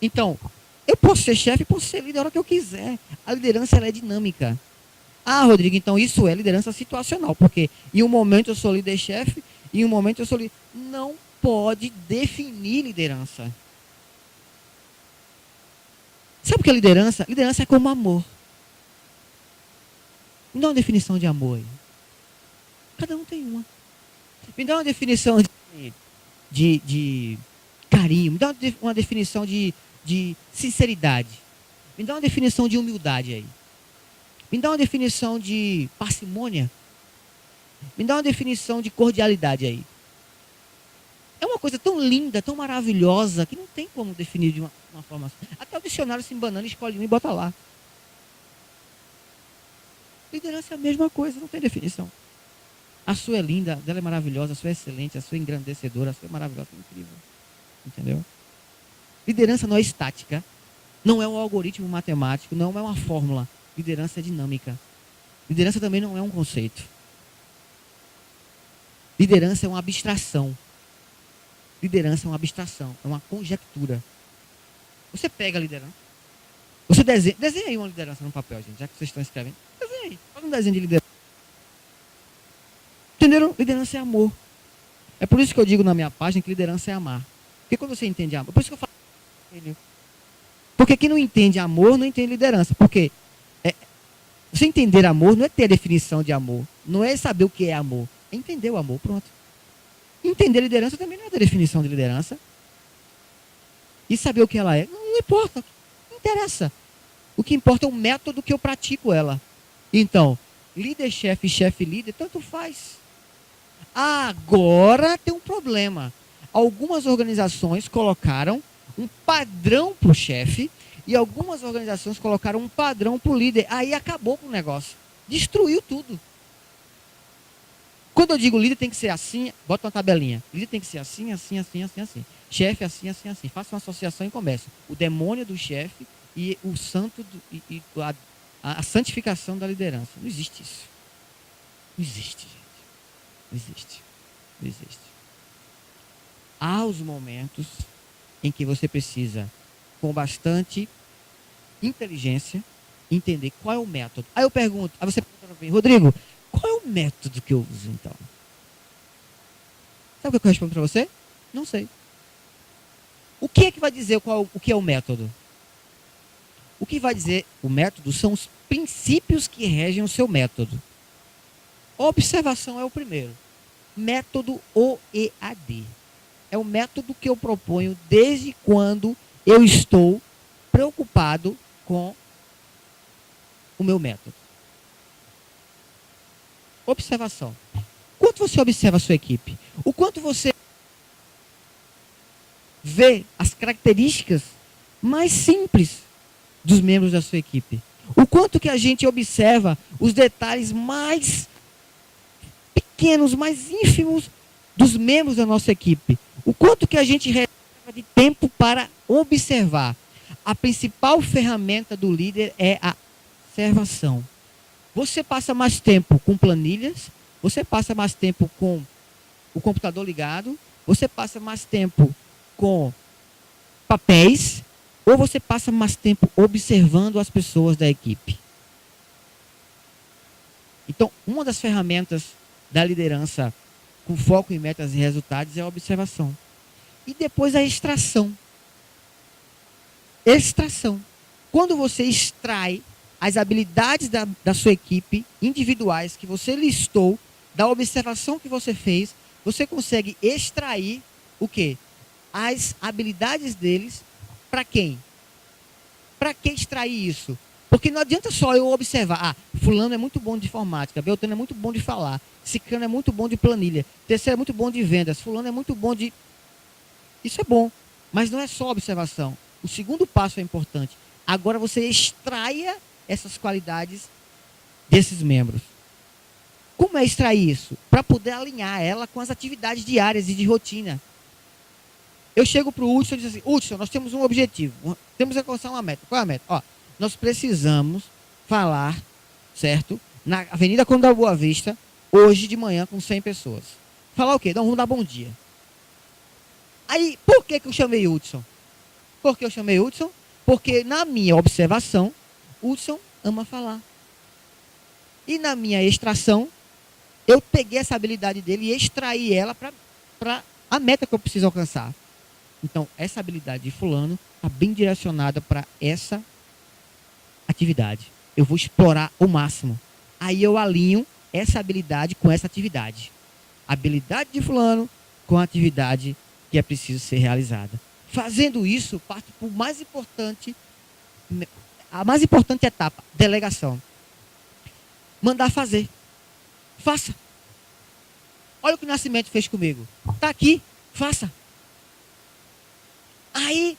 Então, eu posso ser chefe, posso ser líder a hora que eu quiser. A liderança ela é dinâmica. Ah, Rodrigo, então isso é liderança situacional, porque em um momento eu sou líder-chefe, e em um momento eu sou líder. Não pode definir liderança. Sabe o que é liderança? Liderança é como amor. Me dá uma definição de amor aí. Cada um tem uma. Me dá uma definição de carinho. Me dá uma definição de sinceridade. Me dá uma definição de humildade aí. Me dá uma definição de parcimônia. Me dá uma definição de cordialidade aí. É uma coisa tão linda, tão maravilhosa, que não tem como definir de uma forma assim. Até o dicionário se embanando, escolhe um e bota lá. Liderança é a mesma coisa, não tem definição. A sua é linda, a dela é maravilhosa, a sua é excelente, a sua é engrandecedora, a sua é maravilhosa, é incrível. Entendeu? Liderança não é estática, não é um algoritmo matemático, não é uma fórmula. Liderança é dinâmica. Liderança também não é um conceito. Liderança é uma abstração. Liderança é uma abstração, é uma conjectura. Você pega a liderança, você desenha aí uma liderança no papel, gente, já que vocês estão escrevendo. Desenha aí, faz um desenho de liderança. Entenderam? Liderança é amor. É por isso que eu digo na minha página que liderança é amar. Porque quando você entende amor, por isso que eu falo. Porque quem não entende amor não entende liderança. Porque você entender amor não é ter a definição de amor. Não é saber o que é amor. É entender o amor, pronto. Entender liderança também não é ter definição de liderança. E saber o que ela é. Não importa. Não interessa. O que importa é o método que eu pratico ela. Então, líder-chefe, chefe-líder, tanto faz. Agora tem um problema. Algumas organizações colocaram um padrão para o chefe e algumas organizações colocaram um padrão para o líder. Aí acabou com o negócio. Destruiu tudo. Quando eu digo líder tem que ser assim, bota uma tabelinha. Líder tem que ser assim, assim, assim, assim, assim. Chefe assim, assim, assim. Faça uma associação e comece. O demônio do chefe e o santo a santificação da liderança. Não existe isso. Não existe, gente. Não existe. Não existe. Há os momentos em que você precisa, com bastante inteligência, entender qual é o método. Aí eu pergunto, aí você pergunta para mim, Rodrigo, qual é o método que eu uso então? Sabe o que eu respondo para você? Não sei. O que é que vai dizer o que é o método? O que vai dizer o método são os princípios que regem o seu método. Observação é o primeiro. Método OEAD. É o método que eu proponho desde quando eu estou preocupado com o meu método. Observação. Quanto você observa a sua equipe? O quanto você vê as características mais simples dos membros da sua equipe? O quanto que a gente observa os detalhes mais pequenos, mais ínfimos dos membros da nossa equipe? O quanto que a gente reserva de tempo para observar? A principal ferramenta do líder é a observação. Você passa mais tempo com planilhas, você passa mais tempo com o computador ligado, você passa mais tempo com papéis, ou você passa mais tempo observando as pessoas da equipe? Então, uma das ferramentas da liderança com foco em metas e resultados é a observação. E depois a extração. Extração. Quando você extrai as habilidades da sua equipe, individuais, que você listou, da observação que você fez, você consegue extrair o quê? As habilidades deles para quem? Para que extrair isso? Porque não adianta só eu observar, fulano é muito bom de informática, Beltrano é muito bom de falar, Cicrano é muito bom de planilha, terceiro é muito bom de vendas, fulano é muito bom de... Isso é bom, mas não é só observação. O segundo passo é importante. Agora você extraia essas qualidades desses membros. Como é extrair isso? Para poder alinhar ela com as atividades diárias e de rotina. Eu chego para o Hudson e digo assim, Hudson, nós temos um objetivo, temos que alcançar uma meta. Qual é a meta? Nós precisamos falar, certo? Na Avenida Conde da Boa Vista, hoje de manhã com 100 pessoas. Falar o quê? Não, vamos dar bom dia. Aí, por que eu chamei Hudson? Por que eu chamei Hudson? Porque na minha observação, Hudson ama falar. E na minha extração, eu peguei essa habilidade dele e extraí ela para a meta que eu preciso alcançar. Então, essa habilidade de fulano está bem direcionada para essa atividade. Eu vou explorar o máximo. Aí eu alinho essa habilidade com essa atividade. Habilidade de fulano com a atividade que é preciso ser realizada. Fazendo isso, parte para a mais importante etapa, delegação. Mandar fazer. Faça. Olha o que o Nascimento fez comigo. Está aqui, faça. Aí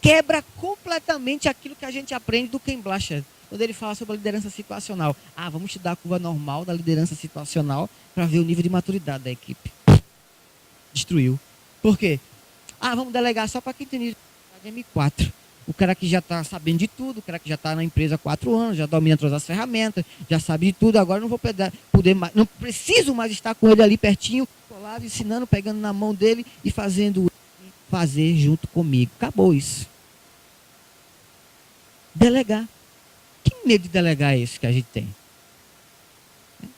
quebra completamente aquilo que a gente aprende do Ken Blanchard, quando ele fala sobre a liderança situacional. Vamos estudar a curva normal da liderança situacional para ver o nível de maturidade da equipe. Destruiu. Por quê? Vamos delegar só para quem tem nível de M4. O cara que já está sabendo de tudo, o cara que já está na empresa há 4 anos, já domina todas as ferramentas, já sabe de tudo, agora eu não vou poder mais, não preciso mais estar com ele ali pertinho, colado, ensinando, pegando na mão dele e fazendo fazer junto comigo. Acabou isso. Delegar. Que medo de delegar é esse que a gente tem?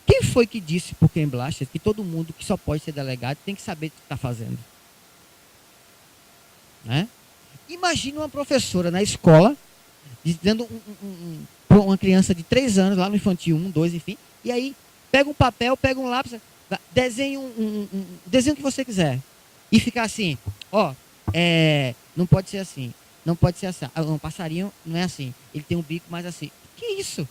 Quem foi que disse por Ken Blanchard que todo mundo que só pode ser delegado tem que saber o que está fazendo? Né? Imagina uma professora na escola dizendo para uma criança de 3 anos, lá no infantil 1, 2, enfim, e aí pega um papel, pega um lápis, desenha desenho que você quiser. E fica assim, não pode ser assim, não pode ser assim. Um passarinho não é assim, ele tem um bico mais assim. O que é isso?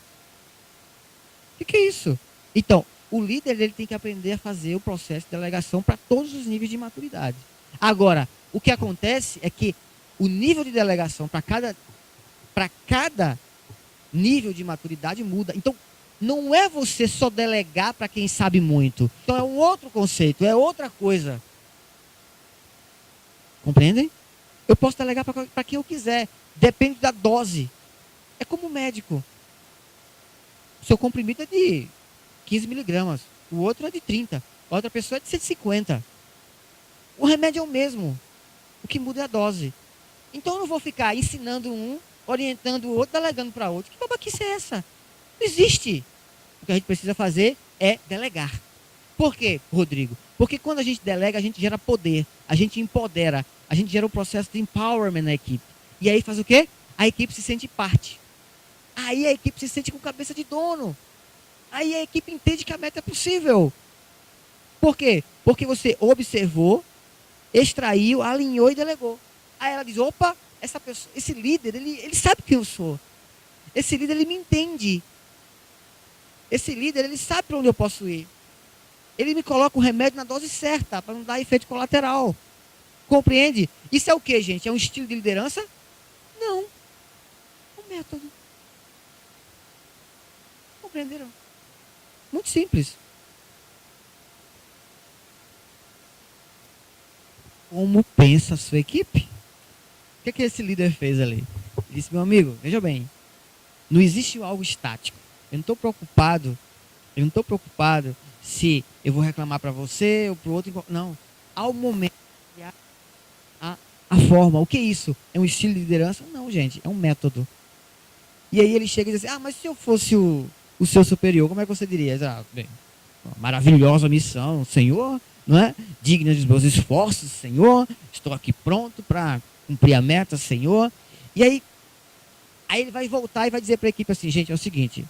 O que é isso? Então, o líder ele tem que aprender a fazer o processo de delegação para todos os níveis de maturidade. Agora, o que acontece é que o nível de delegação para cada nível de maturidade muda. Então, não é você só delegar para quem sabe muito. Então, é um outro conceito, é outra coisa. Compreendem? Eu posso delegar para quem eu quiser. Depende da dose. É como médico. O seu comprimido é de 15 miligramas. O outro é de 30. A outra pessoa é de 150. O remédio é o mesmo. O que muda é a dose. Então eu não vou ficar ensinando um, orientando o outro, delegando para outro. Que babaquice é essa? Não existe. O que a gente precisa fazer é delegar. Por quê, Rodrigo? Porque quando a gente delega, a gente gera poder, a gente empodera, a gente gera um processo de empowerment na equipe. E aí faz o quê? A equipe se sente parte. Aí a equipe se sente com cabeça de dono. Aí a equipe entende que a meta é possível. Por quê? Porque você observou, extraiu, alinhou e delegou. Aí ela diz, opa, essa pessoa, esse líder, ele sabe quem eu sou. Esse líder, ele me entende. Esse líder, ele sabe para onde eu posso ir. Ele me coloca o remédio na dose certa, para não dar efeito colateral. Compreende? Isso é o que, gente? É um estilo de liderança? Não. É um método. Compreenderam? Muito simples. Como pensa a sua equipe? O que esse líder fez ali? Ele disse, meu amigo, veja bem, não existe algo estático. Eu não estou preocupado se eu vou reclamar para você ou para o outro. Não. Ao momento, a forma. O que é isso? É um estilo de liderança? Não, gente. É um método. E aí ele chega e diz assim, mas se eu fosse o o seu superior, como é que você diria? Ah, bem, uma maravilhosa missão, Senhor, não é? Digna dos meus esforços, Senhor. Estou aqui pronto para cumprir a meta, Senhor. E aí ele vai voltar e vai dizer para a equipe assim, gente, é o seguinte,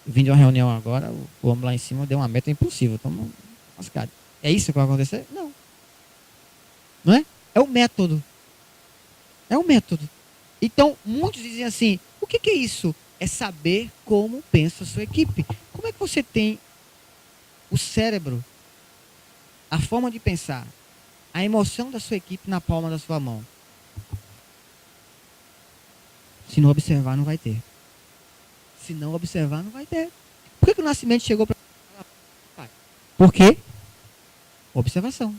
eu vim de uma reunião agora, o homem lá em cima deu uma meta impossível, estamos lascados. É isso que vai acontecer? Não. Não é? É o método. É o método. Então, muitos dizem assim, o que é isso? É saber como pensa a sua equipe. Como é que você tem o cérebro, a forma de pensar, a emoção da sua equipe na palma da sua mão? Se não observar, não vai ter. Se não observar, não vai ter. Por que o Nascimento chegou para... Por quê? Observação.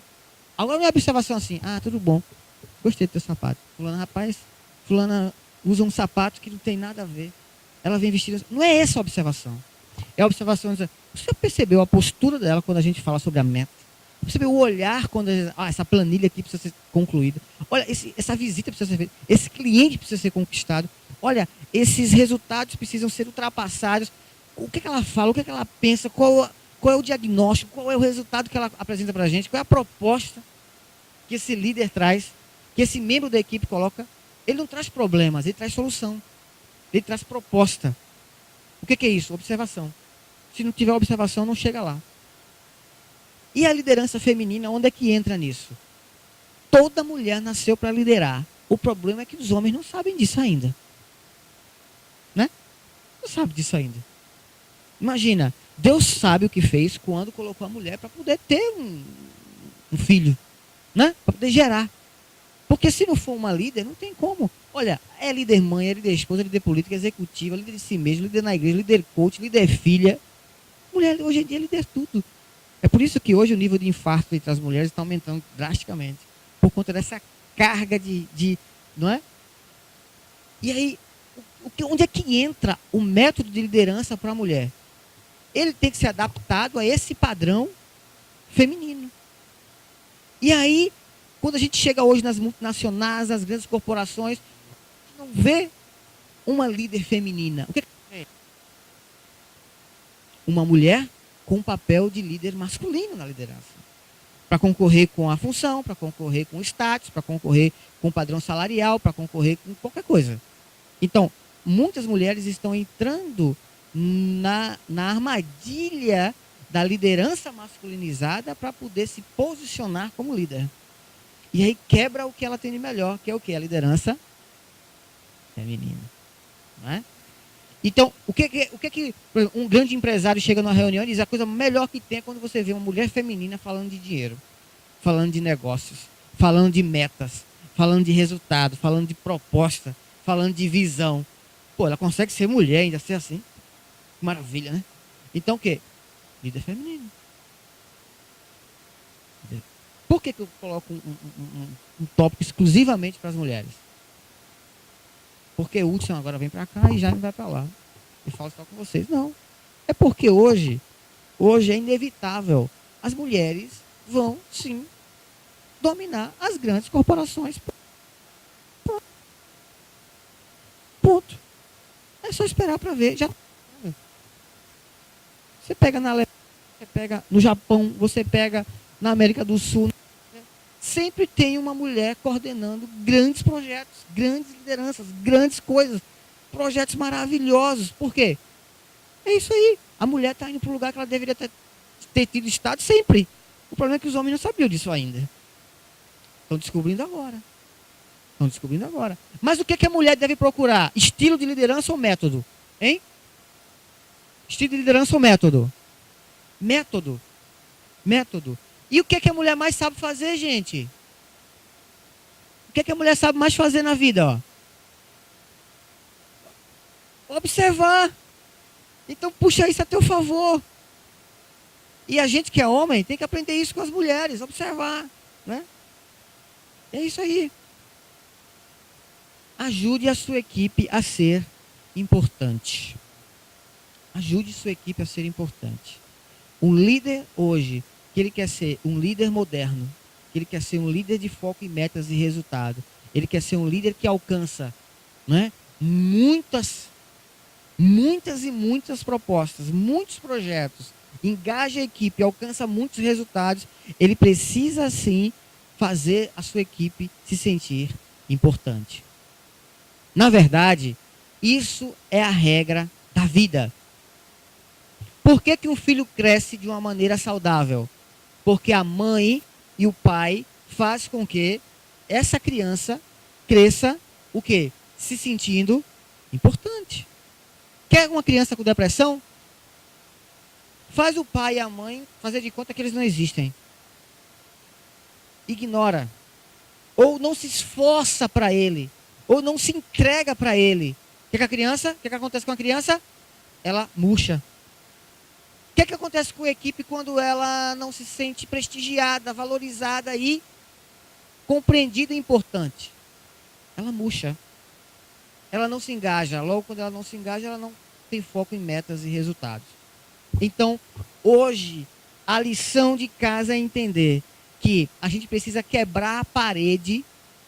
Agora não é observação assim, ah, tudo bom, gostei do teu sapato. Fulana, rapaz, fulana usa um sapato que não tem nada a ver. Ela vem vestida... Não é essa a observação. É a observação... Você percebeu a postura dela quando a gente fala sobre a meta? Percebeu o olhar quando... essa planilha aqui precisa ser concluída. Olha, essa visita precisa ser feita. Esse cliente precisa ser conquistado. Olha, esses resultados precisam ser ultrapassados. O que ela fala? O que ela pensa? Qual é o diagnóstico? Qual é o resultado que ela apresenta para a gente? Qual é a proposta que esse líder traz? Que esse membro da equipe coloca? Ele não traz problemas, ele traz solução. Ele traz proposta. O que é isso? Observação. Se não tiver observação, não chega lá. E a liderança feminina, onde é que entra nisso? Toda mulher nasceu para liderar. O problema é que os homens não sabem disso ainda. Né? Não sabem disso ainda. Imagina, Deus sabe o que fez quando colocou a mulher para poder ter um filho. Né? Para poder gerar. Porque se não for uma líder, não tem como. Olha, é líder mãe, é líder esposa, é líder política, executiva, líder de si mesmo, líder na igreja, líder coach, líder filha. Mulher, hoje em dia, é líder tudo. É por isso que hoje o nível de infarto entre as mulheres está aumentando drasticamente. Por conta dessa carga não é? E aí, onde é que entra o método de liderança para a mulher? Ele tem que ser adaptado a esse padrão feminino. E aí, quando a gente chega hoje nas multinacionais, nas grandes corporações, a gente não vê uma líder feminina. O que é? Uma mulher com um papel de líder masculino na liderança. Para concorrer com a função, para concorrer com o status, para concorrer com o padrão salarial, para concorrer com qualquer coisa. Então, muitas mulheres estão entrando na armadilha da liderança masculinizada para poder se posicionar como líder. E aí quebra o que ela tem de melhor, que é o quê? A liderança feminina. Não é? Então, o que um grande empresário chega numa reunião e diz: a coisa melhor que tem é quando você vê uma mulher feminina falando de dinheiro, falando de negócios, falando de metas, falando de resultado, falando de proposta, falando de visão. Pô, ela consegue ser mulher ainda ser assim? Maravilha, né? Então o quê? Líder feminino. Por que eu coloco um tópico exclusivamente para as mulheres? Porque o Hudson agora vem para cá e já não vai para lá. Eu falo só com vocês. Não. É porque hoje é inevitável. As mulheres vão, sim, dominar as grandes corporações. Ponto. É só esperar para ver. Já. Você pega na Alemanha, você pega no Japão, você pega na América do Sul. Sempre tem uma mulher coordenando grandes projetos, grandes lideranças, grandes coisas, projetos maravilhosos. Por quê? É isso aí. A mulher está indo para o lugar que ela deveria ter tido estado sempre. O problema é que os homens não sabiam disso ainda. Estão descobrindo agora. Mas o que a mulher deve procurar? Estilo de liderança ou método? Hein? Estilo de liderança ou método? Método. E o que a mulher mais sabe fazer, gente? O que a mulher sabe mais fazer na vida? Ó? Observar. Então puxa isso a teu favor. E a gente que é homem tem que aprender isso com as mulheres. Observar. Né? É isso aí. Ajude a sua equipe a ser importante. Ajude sua equipe a ser importante. Um líder hoje, que ele quer ser um líder moderno, que ele quer ser um líder de foco em metas e resultado, ele quer ser um líder que alcança, né, muitas muitas e muitas propostas, muitos projetos, engaja a equipe, alcança muitos resultados, ele precisa sim fazer a sua equipe se sentir importante. Na verdade, isso é a regra da vida. Por que que um filho cresce de uma maneira saudável? Porque a mãe e o pai faz com que essa criança cresça o quê? Se sentindo importante. Quer uma criança com depressão? Faz o pai e a mãe fazer de conta que eles não existem. Ignora. Ou não se esforça para ele. Ou não se entrega para ele. O que acontece com a criança? Ela murcha. O que acontece com a equipe quando ela não se sente prestigiada, valorizada e compreendida e importante? Ela murcha. Ela não se engaja. Logo, quando ela não se engaja, ela não tem foco em metas e resultados. Então, hoje, a lição de casa é entender que a gente precisa quebrar a parede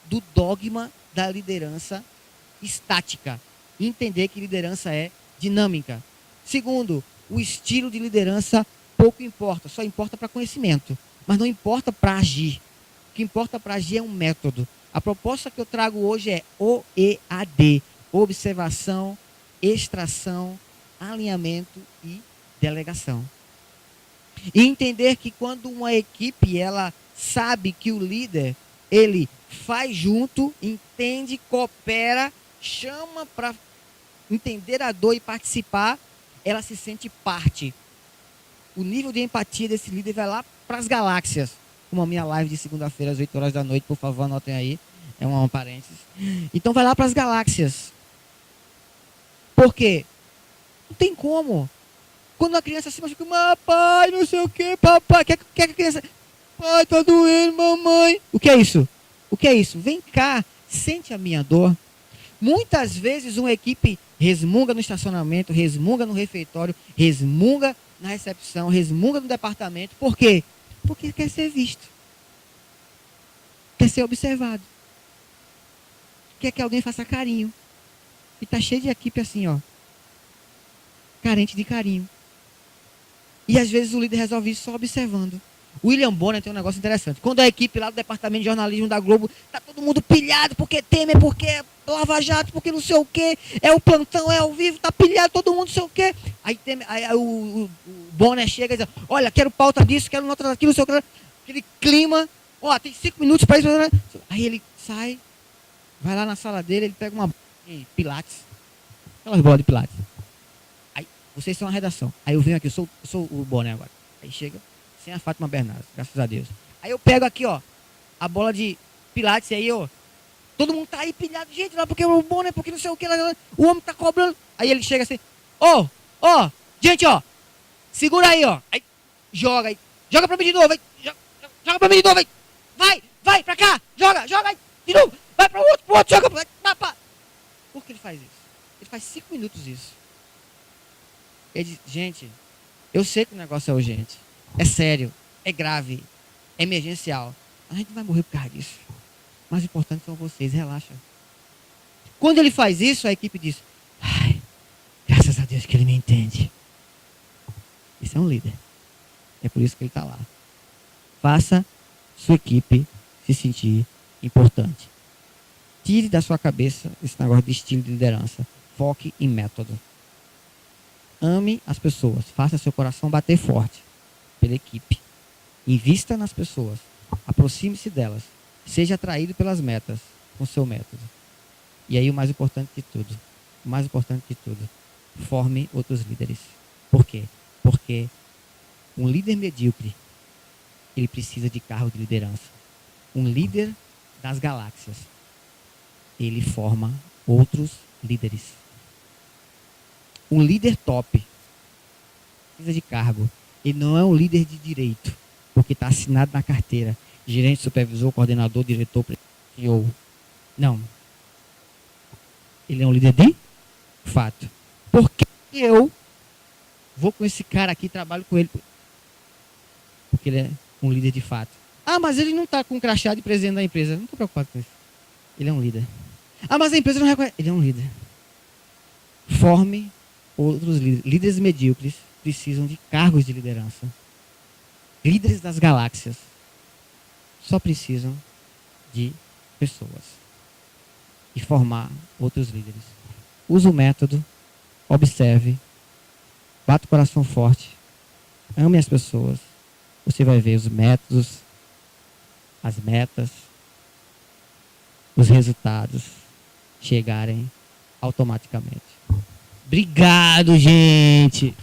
do dogma da liderança estática. E entender que liderança é dinâmica. Segundo, o estilo de liderança pouco importa. Só importa para conhecimento. Mas não importa para agir. O que importa para agir é um método. A proposta que eu trago hoje é OEAD. Observação, extração, alinhamento e delegação. E entender que quando uma equipe ela sabe que o líder ele faz junto, entende, coopera, chama para entender a dor e participar, ela se sente parte. O nível de empatia desse líder vai lá para as galáxias. Como a minha live de segunda-feira às 8 horas da noite, por favor, anotem aí. É um parênteses. Então vai lá para as galáxias. Por quê? Não tem como. Quando a criança se machuca, pai, não sei o que, papai, quer que a criança... Pai, tá doendo, mamãe. O que é isso? O que é isso? Vem cá, sente a minha dor. Muitas vezes uma equipe resmunga no estacionamento, resmunga no refeitório, resmunga na recepção, resmunga no departamento. Por quê? Porque quer ser visto. Quer ser observado. Quer que alguém faça carinho. E tá cheio de equipe assim, ó. Carente de carinho. E às vezes o líder resolve isso só observando. O William Bonner tem um negócio interessante. Quando a equipe lá do departamento de jornalismo da Globo, tá todo mundo pilhado, porque Temer, porque é Lava Jato, porque não sei o quê, é o plantão, é ao vivo, tá pilhado todo mundo, não sei o quê. Aí, o Bonner chega e diz, olha, quero pauta disso, quero nota daquilo, não sei o quê. Aquele clima, ó, tem 5 minutos para isso. Aí ele sai, vai lá na sala dele, ele pega uma pilates, aquelas bolas de pilates. Aí, vocês são a redação. Aí eu venho aqui, eu sou o Bonner agora. Aí chega, sem a Fátima Bernardes, graças a Deus. Aí eu pego aqui, ó, a bola de pilates aí, ó. Todo mundo tá aí pilhado, gente, lá porque o Bonner, porque não sei o que, lá, o homem tá cobrando. Aí ele chega assim, ó, gente, ó, segura aí, ó. Aí joga aí, joga pra mim de novo, aí, joga pra mim de novo, aí. Vai, pra cá, joga aí, de novo, vai pro outro, joga, pá. Por que ele faz isso? Ele faz 5 minutos isso. Ele diz, gente, eu sei que o negócio é urgente, é sério, é grave, é emergencial. A gente vai morrer por causa disso. O mais importante são vocês, relaxa. Quando ele faz isso, a equipe diz, ai, graças a Deus que ele me entende. Isso é um líder. É por isso que ele está lá. Faça sua equipe se sentir importante. Tire da sua cabeça esse negócio de estilo de liderança. Foque em método. Ame as pessoas. Faça seu coração bater forte pela equipe. Invista nas pessoas. Aproxime-se delas. Seja atraído pelas metas com seu método. E aí o mais importante de tudo, forme outros líderes. Por quê? Porque um líder medíocre, ele precisa de cargo de liderança. Um líder das galáxias, ele forma outros líderes. Um líder top precisa de cargo. Ele não é um líder de direito, porque está assinado na carteira. Gerente, supervisor, coordenador, diretor, CEO. Não. Ele é um líder de fato. Por que eu vou com esse cara aqui e trabalho com ele? Porque ele é um líder de fato. Ah, mas ele não está com um crachá de presidente da empresa. Não estou preocupado com isso. Ele é um líder. Ah, mas a empresa não reconhece. Ele é um líder. Forme outros líderes. Líderes medíocres precisam de cargos de liderança. Líderes das galáxias só precisam de pessoas. E formar outros líderes. Use o método, observe, bata o coração forte, ame as pessoas. Você vai ver os métodos, as metas, os resultados chegarem automaticamente. Obrigado, gente!